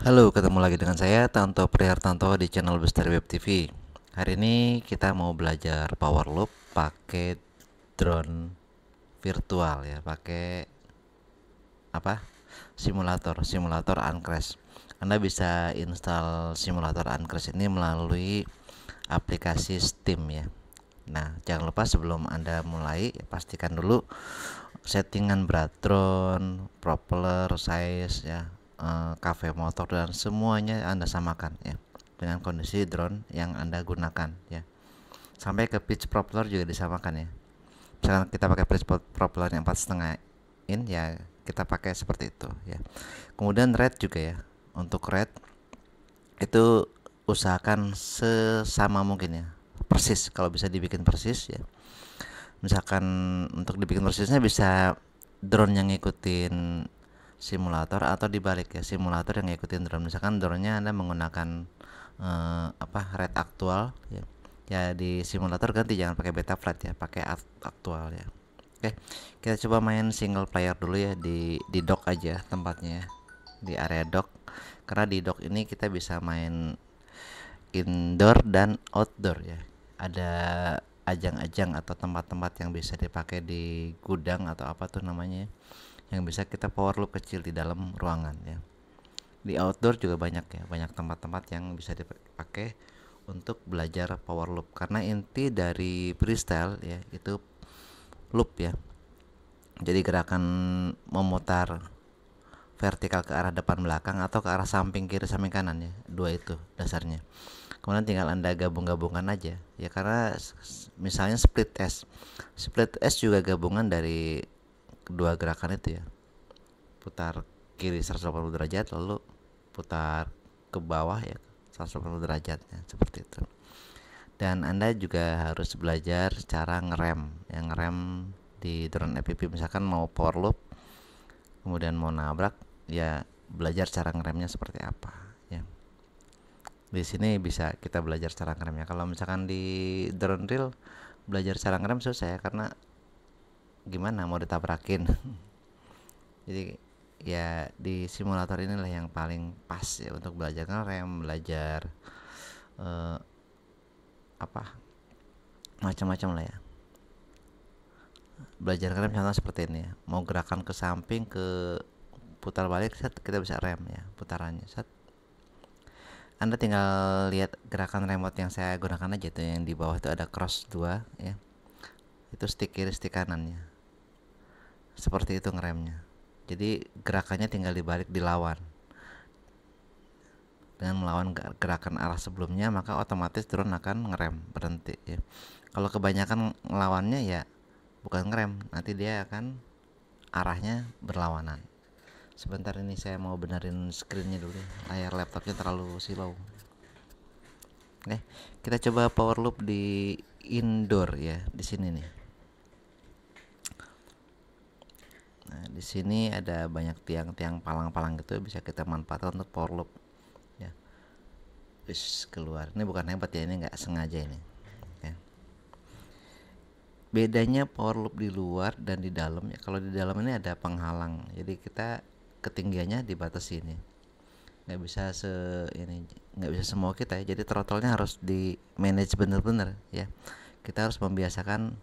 Halo, ketemu lagi dengan saya Tanto Prihartanto di channel Bestari Web TV. Hari ini kita mau belajar power loop pakai drone virtual ya, pakai apa? Simulator Uncrash. Anda bisa install simulator Uncrash ini melalui aplikasi Steam ya. Nah, jangan lupa sebelum Anda mulai pastikan dulu settingan berat drone, propeller, size ya, cafe motor dan semuanya Anda samakan ya dengan kondisi drone yang Anda gunakan ya. Sampai ke pitch propeller juga disamakan ya. Misalkan kita pakai pitch propeller yang 4,5 in ya, kita pakai seperti itu ya. Kemudian rate juga ya. Untuk rate itu usahakan sesama mungkin ya. Persis, kalau bisa dibikin persis ya. Misalkan untuk dibikin persisnya bisa drone yang ngikutin simulator atau dibalik ya, simulator yang ngikutin drone. Misalkan drone-nya Anda menggunakan rate aktual ya. Ya di simulator ganti, jangan pakai beta flight ya, pakai aktual ya. Oke, kita coba main single player dulu ya di dock aja tempatnya ya, di area dock. Karena di dock ini kita bisa main indoor dan outdoor ya. Ada ajang-ajang atau tempat-tempat yang bisa dipakai di gudang atau apa tuh namanya, yang bisa kita power loop kecil di dalam ruangan ya. Di outdoor juga banyak ya, banyak tempat-tempat yang bisa dipakai untuk belajar power loop. Karena inti dari freestyle ya itu loop ya. Jadi gerakan memutar vertikal ke arah depan belakang atau ke arah samping kiri samping kanan ya, dua itu dasarnya. Kemudian tinggal Anda gabung-gabungkan aja ya, karena misalnya split S juga gabungan dari kedua gerakan itu ya, putar kiri 180 derajat lalu putar ke bawah ya 180 derajatnya, seperti itu. Dan Anda juga harus belajar cara ngerem di drone FPV. Misalkan mau power loop kemudian mau nabrak ya, belajar cara ngeremnya seperti apa ya. Di sini bisa kita belajar cara ngeremnya. Kalau misalkan di drone real belajar cara ngerem susah ya, karena gimana mau ditabrakin. Jadi ya di simulator inilah yang paling pas ya untuk belajar ngerem, belajar apa macam-macam lah ya. Belajar ngerem contoh seperti ini ya, mau gerakan ke samping, ke putar balik set, kita bisa rem ya putarannya set. Anda tinggal lihat gerakan remote yang saya gunakan aja tuh, yang di bawah itu ada cross 2 ya, itu stick kiri stick kanannya, seperti itu ngeremnya. Jadi gerakannya tinggal dibalik, dilawan. Dengan melawan gerakan arah sebelumnya, maka otomatis drone akan ngerem, berhenti ya. Kalau kebanyakan ngelawannya ya bukan ngerem, nanti dia akan arahnya berlawanan. Sebentar, ini saya mau benerin screennya dulu, layar laptopnya terlalu silau. Oke, kita coba power loop di indoor ya, di sini nih. Nah, di sini ada banyak tiang-tiang palang-palang gitu, bisa kita manfaatkan untuk power loop ya. Terus keluar, ini bukan hebat ya, ini nggak sengaja ini ya. Bedanya power loop di luar dan di dalam ya, kalau di dalam ini ada penghalang, jadi kita ketinggiannya dibatasi ini, nggak bisa nggak bisa semua kita ya. Jadi throttle-nya harus di manage bener-bener ya. Kita harus membiasakan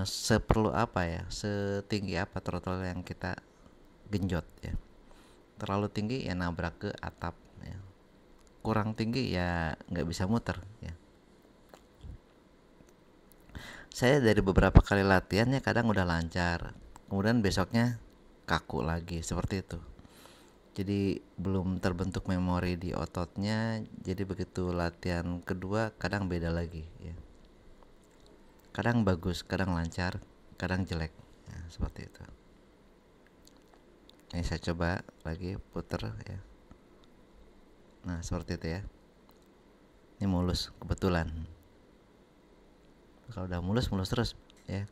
seperlu apa ya, setinggi apa throttle yang kita genjot ya. Terlalu tinggi ya nabrak ke atap ya, kurang tinggi ya nggak bisa muter ya. Saya dari beberapa kali latihan ya, kadang udah lancar, kemudian besoknya kaku lagi, seperti itu. Jadi belum terbentuk memori di ototnya, jadi begitu latihan kedua kadang beda lagi ya. Kadang bagus, kadang lancar, kadang jelek ya, seperti itu. Ini saya coba lagi puter ya. Nah seperti itu ya, ini mulus kebetulan. Kalau udah mulus terus ya,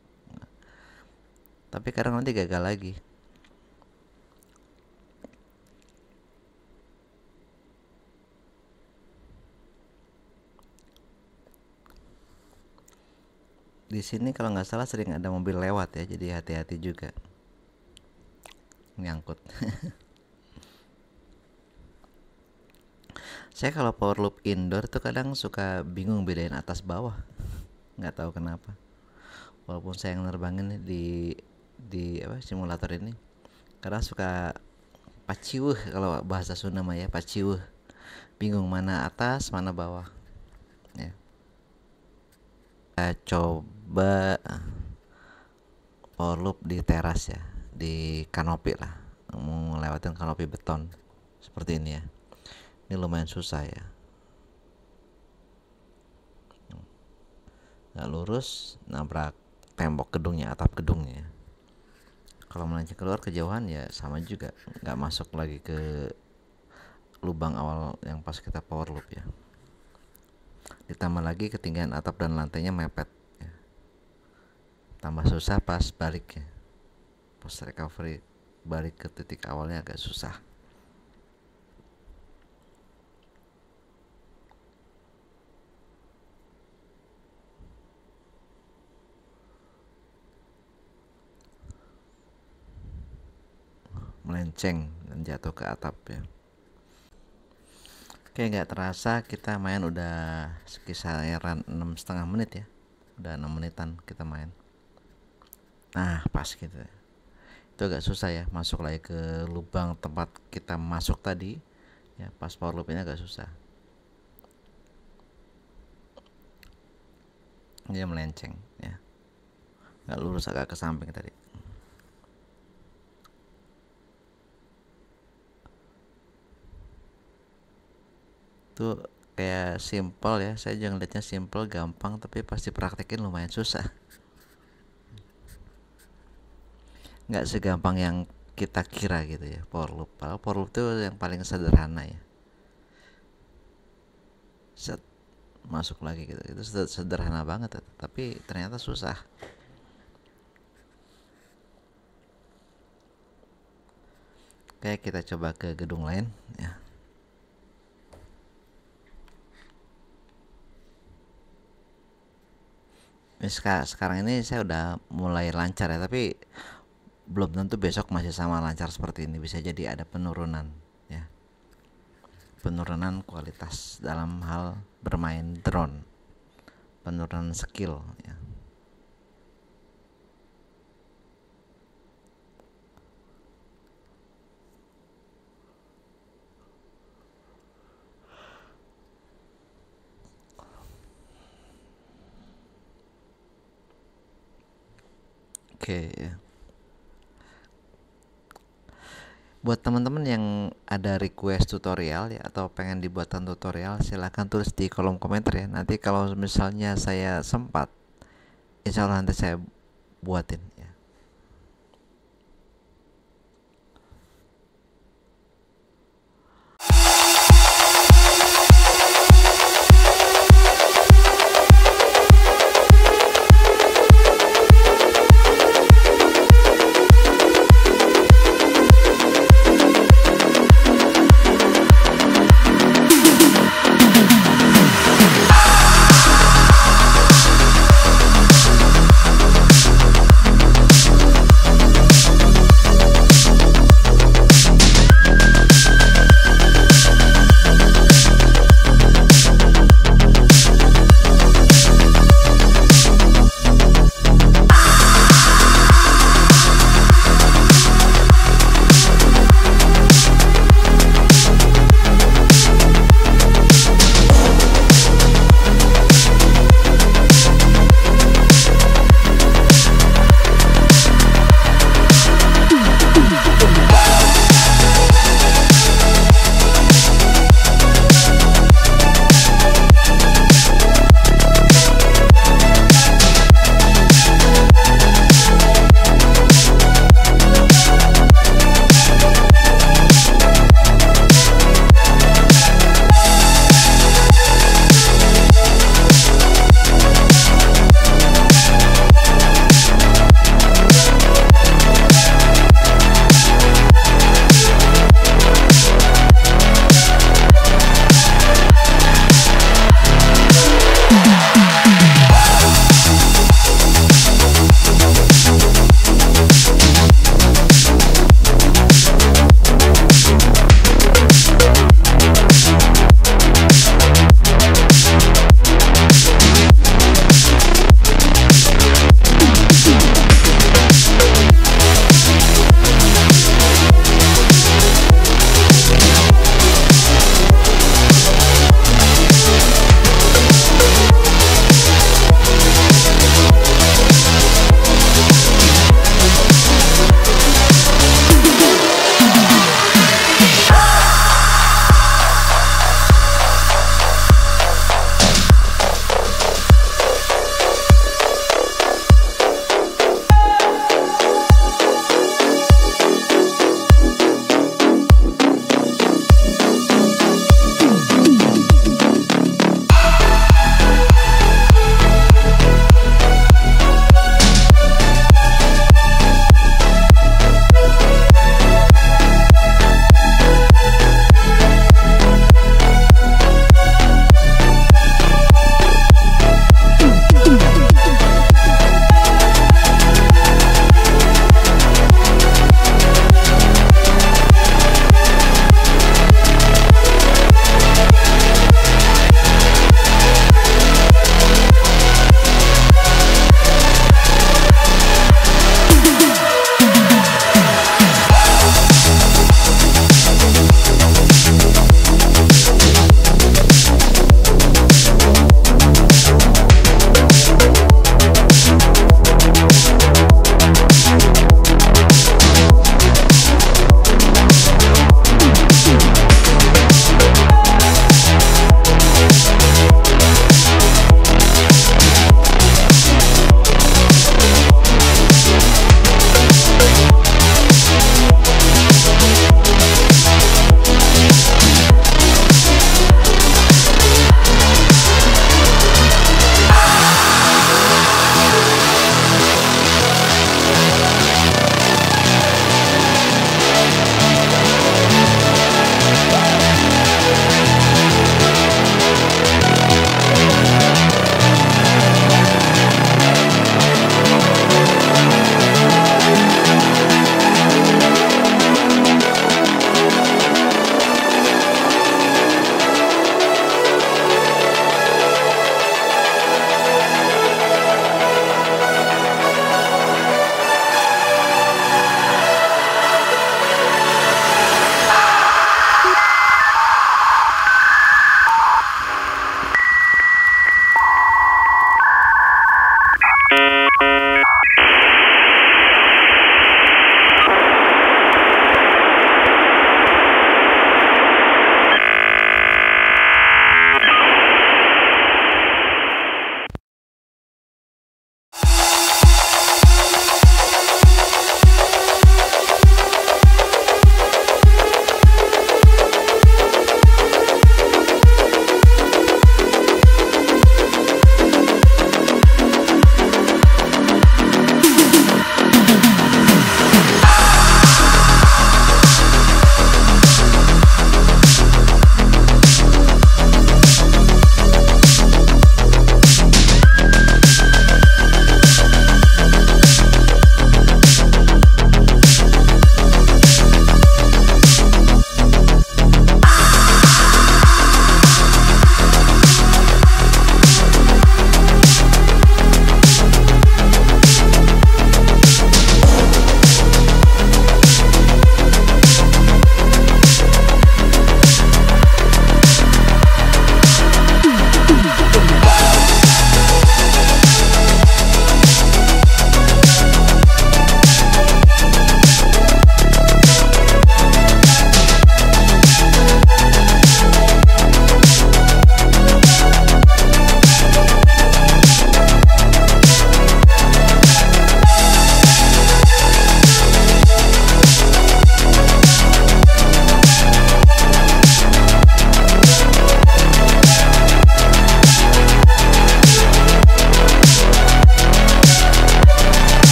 tapi kadang nanti gagal lagi. Di sini kalau nggak salah sering ada mobil lewat ya, jadi hati-hati juga nyangkut. Saya kalau power loop indoor tuh kadang suka bingung bedain atas bawah, nggak tahu kenapa. Walaupun saya yang nerbangin di apa simulator ini, kadang suka paciwuh kalau bahasa Sunda mah ya, paciwuh. Bingung mana atas, mana bawah. Ya. Kita coba power loop di teras ya, di kanopi lah. Mau lewatin kanopi beton seperti ini ya. Ini lumayan susah ya. Nggak lurus, nabrak tembok gedungnya, atap gedungnya. Kalau melenceng keluar kejauhan ya sama juga, nggak masuk lagi ke lubang awal yang pas kita power loop ya. Ditambah lagi ketinggian atap dan lantainya mepet ya. Tambah susah pas balik ya, pas recovery balik ke titik awalnya agak susah. Melenceng dan jatuh ke atap ya. Oke, nggak terasa kita main udah sekisaran 6,5 menit ya. Udah 6 menitan kita main. Nah pas gitu, itu agak susah ya masuk lagi ke lubang tempat kita masuk tadi ya. Pas power loop ini agak susah, dia melenceng ya, nggak lurus, agak ke samping tadi. Itu kayak simple ya, saya juga ngeliatnya simple gampang, tapi pasti praktekin lumayan susah. Nggak segampang yang kita kira gitu ya power loop. Padahal power loop itu yang paling sederhana ya. Set, masuk lagi gitu, itu sederhana banget tapi ternyata susah. Oke, kita coba ke gedung lain ya. Sekarang ini saya udah mulai lancar ya, tapi belum tentu besok masih sama lancar seperti ini. Bisa jadi ada penurunan ya, penurunan kualitas dalam hal bermain drone, penurunan skill ya. Oke ya. Buat teman-teman yang ada request tutorial ya, atau pengen dibuatkan tutorial, silahkan tulis di kolom komentar ya. Nanti kalau misalnya saya sempat, insya Allah nanti saya buatin